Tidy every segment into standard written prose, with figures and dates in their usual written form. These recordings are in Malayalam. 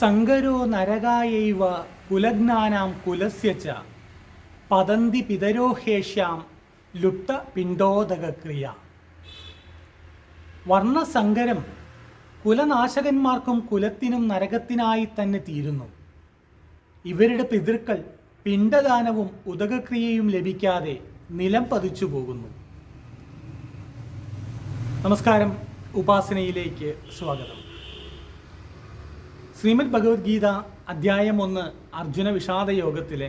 സങ്കരോ നരകായൈവ കുലജ്ഞാനാം കുലസ്യ ച പതന്തി പിതരോ ഹേഷ്യാം ലുപ്ത പിണ്ഡോദകക്രിയ. വർണ്ണസങ്കരം കുലനാശകന്മാർക്കും കുലത്തിനും നരകത്തിനായി തന്നെ തീരുന്നു. ഇവരുടെ പിതൃക്കൾ പിണ്ഡദാനവും ഉദകക്രിയയും ലഭിക്കാതെ നിലം പതിച്ചു പോകുന്നു. നമസ്കാരം, ഉപാസനയിലേക്ക് സ്വാഗതം. ശ്രീമദ് ഭഗവത്ഗീത അധ്യായം 1 അർജുന വിഷാദ യോഗത്തിലെ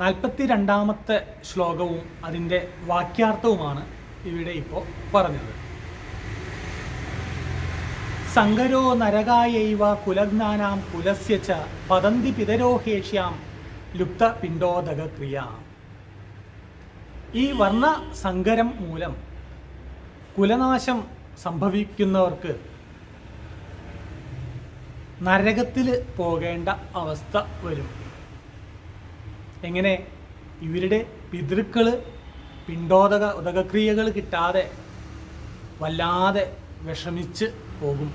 42-ാമത്തെ ശ്ലോകവും അതിൻ്റെ വാക്യാർത്ഥവുമാണ് ഇവിടെ ഇപ്പോൾ പറഞ്ഞത്. സങ്കരോ നരകായൈവ കുലജ്ഞാനാം കുലസ്യ ച പതന്തി പിതരോ ഹേഷ്യാം ലുപ്ത പിണ്ഡോദകക്രിയ. ഈ വർണ്ണസങ്കരം മൂലം കുലനാശം സംഭവിക്കുന്നവർക്ക് നരകത്തിൽ പോകേണ്ട അവസ്ഥ വരും. എങ്ങനെ? ഇവരുടെ പിതൃക്കൾ ഉദകക്രിയകൾ കിട്ടാതെ വല്ലാതെ വിഷമിച്ച് പോകും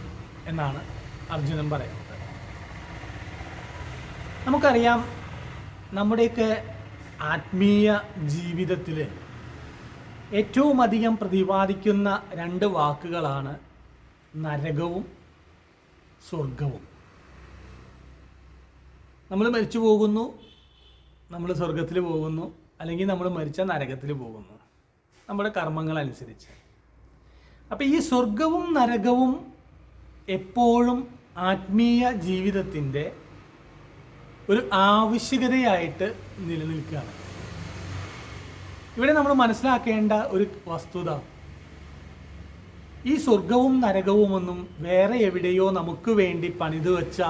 എന്നാണ് അർജുനൻ പറയുന്നത്. നമുക്കറിയാം, നമ്മുടെയൊക്കെ ആത്മീയ ജീവിതത്തിൽ ഏറ്റവും അധികം പ്രതിപാദിക്കുന്ന 2 വാക്കുകളാണ് നരകവും സ്വർഗവും. നമ്മൾ മരിച്ചു പോകുന്നു, നമ്മൾ സ്വർഗത്തിൽ പോകുന്നു, അല്ലെങ്കിൽ നമ്മൾ മരിച്ച നരകത്തിൽ പോകുന്നു, നമ്മുടെ കർമ്മങ്ങളനുസരിച്ച്. അപ്പം ഈ സ്വർഗവും നരകവും എപ്പോഴും ആത്മീയ ജീവിതത്തിൻ്റെ ഒരു ആവശ്യകതയായിട്ട് നിലനിൽക്കുകയാണ്. ഇവിടെ നമ്മൾ മനസ്സിലാക്കേണ്ട ഒരു വസ്തുത, ഈ സ്വർഗവും നരകവുമൊന്നും വേറെ എവിടെയോ നമുക്ക് വേണ്ടി പണിതു വച്ച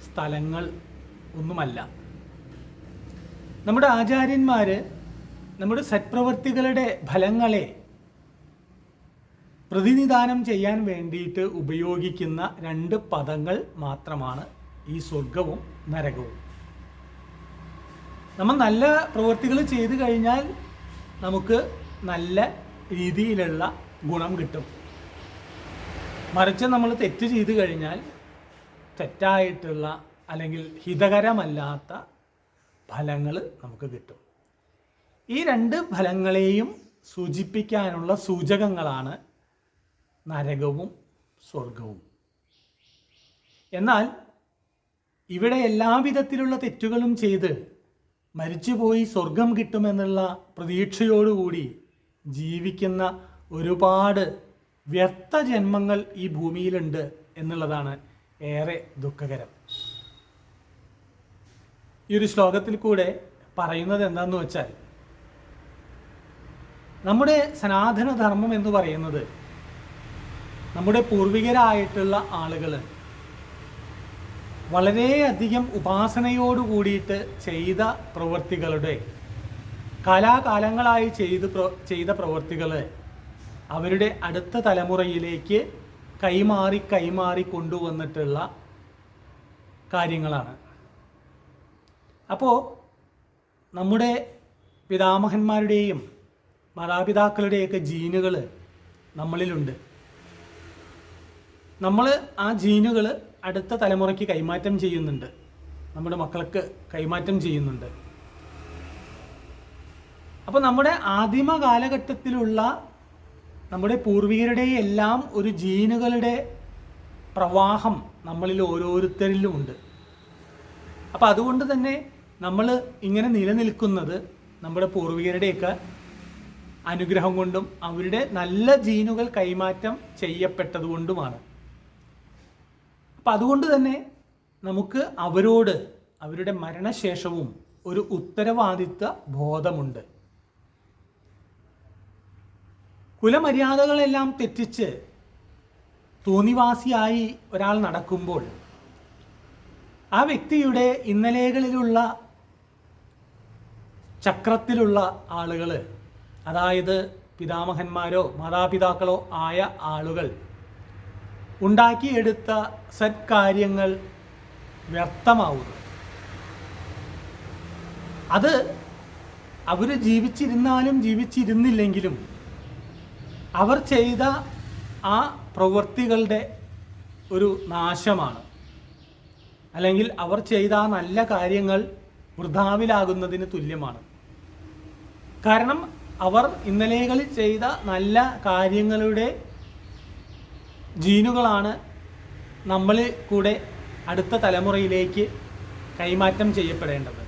സ്ഥലങ്ങൾ ഒന്നുമല്ല. നമ്മുടെ ആചാര്യന്മാർ നമ്മുടെ സത്പ്രവർത്തികളുടെ ഫലങ്ങളെ പ്രതിനിധാനം ചെയ്യാൻ വേണ്ടിയിട്ട് ഉപയോഗിക്കുന്ന 2 പദങ്ങൾ മാത്രമാണ് ഈ സ്വർഗവും നരകവും. നമ്മൾ നല്ല പ്രവൃത്തികൾ ചെയ്തു കഴിഞ്ഞാൽ നമുക്ക് നല്ല രീതിയിലുള്ള ഗുണം കിട്ടും. മറിച്ച് നമ്മൾ തെറ്റ് ചെയ്തു കഴിഞ്ഞാൽ തെറ്റായിട്ടുള്ള അല്ലെങ്കിൽ ഹിതകരമല്ലാത്ത ഫലങ്ങൾ നമുക്ക് കിട്ടും. ഈ 2 ഫലങ്ങളെയും സൂചിപ്പിക്കാനുള്ള സൂചകങ്ങളാണ് നരകവും സ്വർഗവും. എന്നാൽ ഇവിടെ എല്ലാവിധത്തിലുള്ള തെറ്റുകളും ചെയ്ത് മരിച്ചുപോയി സ്വർഗം കിട്ടുമെന്നുള്ള പ്രതീക്ഷയോടുകൂടി ജീവിക്കുന്ന ഒരുപാട് വ്യർത്ഥ ജന്മങ്ങൾ ഈ ഭൂമിയിലുണ്ട് എന്നുള്ളതാണ് ഏറെ ദുഃഖകരം. ഈ ഒരു ശ്ലോകത്തിൽ കൂടെ പറയുന്നത് എന്താണെന്ന് വെച്ചാൽ, നമ്മുടെ സനാതനധർമ്മം എന്ന് പറയുന്നത് നമ്മുടെ പൂർവികരായിട്ടുള്ള ആളുകൾ വളരെയധികം ഉപാസനയോട് കൂടിയിട്ട് ചെയ്ത പ്രവൃത്തികളുടെ കാലാകാലങ്ങളായി ചെയ്ത പ്രവൃത്തികൾ അവരുടെ അടുത്ത തലമുറയിലേക്ക് കൈമാറി കൊണ്ടുവന്നിട്ടുള്ള കാര്യങ്ങളാണ്. അപ്പോൾ നമ്മുടെ പിതാമഹന്മാരുടെയും മാതാപിതാക്കളുടെയൊക്കെ ജീനുകൾ നമ്മളിലുണ്ട്. നമ്മൾ ആ ജീനുകൾ അടുത്ത തലമുറയ്ക്ക് കൈമാറ്റം ചെയ്യുന്നുണ്ട്, നമ്മുടെ മക്കൾക്ക് കൈമാറ്റം ചെയ്യുന്നുണ്ട്. അപ്പോൾ നമ്മുടെ ആദിമ കാലഘട്ടത്തിലുള്ള നമ്മുടെ പൂർവികരുടെ എല്ലാം ഒരു ജീനുകളുടെ പ്രവാഹം നമ്മളിൽ ഓരോരുത്തരിലുമുണ്ട്. അപ്പോൾ അതുകൊണ്ട് തന്നെ നമ്മൾ ഇങ്ങനെ നിലനിൽക്കുന്നത് നമ്മുടെ പൂർവികരുടെയൊക്കെ അനുഗ്രഹം കൊണ്ടും അവരുടെ നല്ല ജീനുകൾ കൈമാറ്റം ചെയ്യപ്പെട്ടതുകൊണ്ടുമാണ്. അപ്പം അതുകൊണ്ട് തന്നെ നമുക്ക് അവരോട് അവരുടെ മരണശേഷവും ഒരു ഉത്തരവാദിത്വ ബോധമുണ്ട്. കുലമര്യാദകളെല്ലാം തെറ്റിച്ച് തോന്നിവാസിയായി ഒരാൾ നടക്കുമ്പോൾ ആ വ്യക്തിയുടെ ഇന്നലെകളിലുള്ള ചക്രത്തിലുള്ള ആളുകൾ, അതായത് പിതാമഹന്മാരോ മാതാപിതാക്കളോ ആയ ആളുകൾ ഉണ്ടാക്കിയെടുത്ത സത്കാര്യങ്ങൾ വ്യർത്ഥമാവുന്നു. അത് അവർ ജീവിച്ചിരുന്നാലും ജീവിച്ചിരുന്നില്ലെങ്കിലും അവർ ചെയ്ത ആ പ്രവൃത്തികളുടെ ഒരു നാശമാണ്. അല്ലെങ്കിൽ അവർ ചെയ്ത നല്ല കാര്യങ്ങൾ വൃഥാവിലാകുന്നതിന് തുല്യമാണ്. കാരണം അവർ ഇന്നലെകളിൽ ചെയ്ത നല്ല കാര്യങ്ങളുടെ ജീനുകളാണ് നമ്മളിൽ കൂടെ അടുത്ത തലമുറയിലേക്ക് കൈമാറ്റം ചെയ്യപ്പെടേണ്ടത്.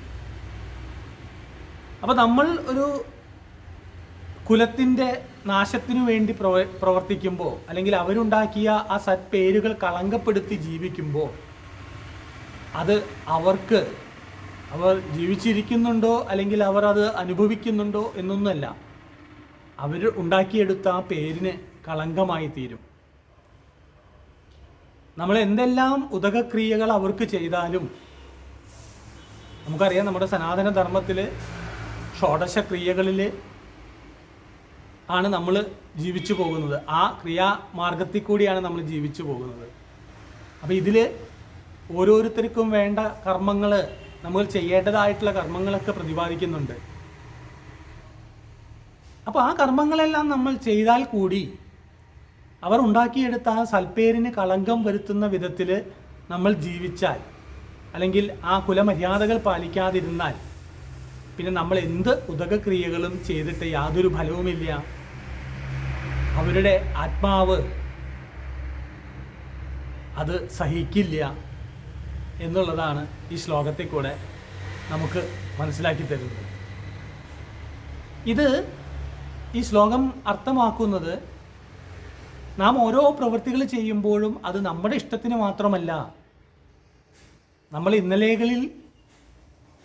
അപ്പോൾ നമ്മൾ ഒരു കുലത്തിൻ്റെ നാശത്തിനു വേണ്ടി പ്രവർത്തിക്കുമ്പോൾ, അല്ലെങ്കിൽ അവരുണ്ടാക്കിയ ആ സത്പേരുകൾ കളങ്കപ്പെടുത്തി ജീവിക്കുമ്പോൾ, അത് അവർ ജീവിച്ചിരിക്കുന്നുണ്ടോ അല്ലെങ്കിൽ അവർ അത് അനുഭവിക്കുന്നുണ്ടോ എന്നൊന്നുമല്ല, അവർ ഉണ്ടാക്കിയെടുത്ത ആ പേരിന് കളങ്കമായി തീരും. നമ്മൾ എന്തെല്ലാം ഉദകക്രിയകൾ അവർക്ക് ചെയ്താലും, നമുക്കറിയാം നമ്മുടെ സനാതന ധർമ്മത്തിൽ ഷോഡശക്രിയകളിൽ ആണ് നമ്മൾ ജീവിച്ചു പോകുന്നത്. ആ ക്രിയാമാർഗത്തിൽ കൂടിയാണ് നമ്മൾ ജീവിച്ചു പോകുന്നത്. അപ്പോൾ ഇതിൽ ഓരോരുത്തർക്കും വേണ്ട കർമ്മങ്ങൾ, നമ്മൾ ചെയ്യേണ്ടതായിട്ടുള്ള കർമ്മങ്ങളൊക്കെ പ്രതിപാദിക്കുന്നുണ്ട്. അപ്പോൾ ആ കർമ്മങ്ങളെല്ലാം നമ്മൾ ചെയ്താൽ കൂടി അവർ ഉണ്ടാക്കിയെടുത്ത ആ സൽപ്പേരിന് കളങ്കം വരുത്തുന്ന വിധത്തിൽ നമ്മൾ ജീവിച്ചാൽ, അല്ലെങ്കിൽ ആ കുലമര്യാദകൾ പാലിക്കാതിരുന്നാൽ, പിന്നെ നമ്മൾ എന്ത് ഉദകക്രിയകളും ചെയ്തിട്ട് യാതൊരു ഫലവുമില്ല. അവരുടെ ആത്മാവ് അത് സഹിക്കില്ല എന്നുള്ളതാണ് ഈ ശ്ലോകത്തിൽ കൂടെ നമുക്ക് മനസ്സിലാക്കി തരുന്നത്. ഈ ശ്ലോകം അർത്ഥമാക്കുന്നത്, നാം ഓരോ പ്രവൃത്തികൾ ചെയ്യുമ്പോഴും അത് നമ്മുടെ ഇഷ്ടത്തിന് മാത്രമല്ല, നമ്മൾ ഇന്നലെകളിൽ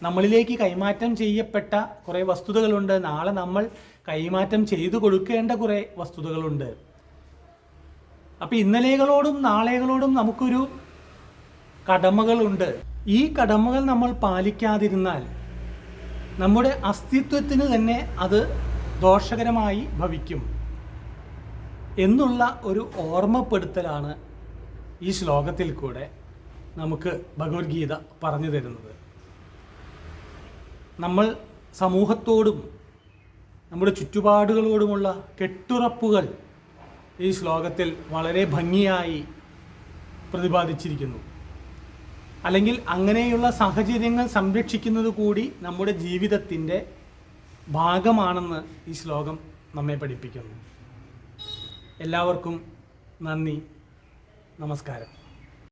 നമ്മളിലേക്ക് കൈമാറ്റം ചെയ്യപ്പെട്ട കുറേ വസ്തുതകളുണ്ട്. നാളെ നമ്മൾ കൈമാറ്റം ചെയ്തു കൊടുക്കേണ്ട കുറേ വസ്തുതകളുണ്ട്. അപ്പം ഇന്നലെകളോടും നാളെകളോടും നമുക്കൊരു കടമകളുണ്ട്. ഈ കടമകൾ നമ്മൾ പാലിക്കാതിരുന്നാൽ നമ്മുടെ അസ്തിത്വത്തിന് തന്നെ അത് ദോഷകരമായി ഭവിക്കും എന്നുള്ള ഒരു ഓർമ്മപ്പെടുത്തലാണ് ഈ ശ്ലോകത്തിൽ കൂടെ നമുക്ക് ഭഗവത്ഗീത പറഞ്ഞു തരുന്നത്. നമ്മൾ സമൂഹത്തോടും നമ്മുടെ ചുറ്റുപാടുകളോടുമുള്ള കെട്ടുറപ്പുകൾ ഈ ശ്ലോകത്തിൽ വളരെ ഭംഗിയായി പ്രതിപാദിച്ചിരിക്കുന്നു. അല്ലെങ്കിൽ അങ്ങനെയുള്ള സാഹചര്യങ്ങൾ സംരക്ഷിക്കുന്നത് കൂടി നമ്മുടെ ജീവിതത്തിൻ്റെ ഭാഗമാണെന്ന് ഈ ശ്ലോകം നമ്മെ പഠിപ്പിക്കുന്നു. എല്ലാവർക്കും നന്ദി, നമസ്കാരം.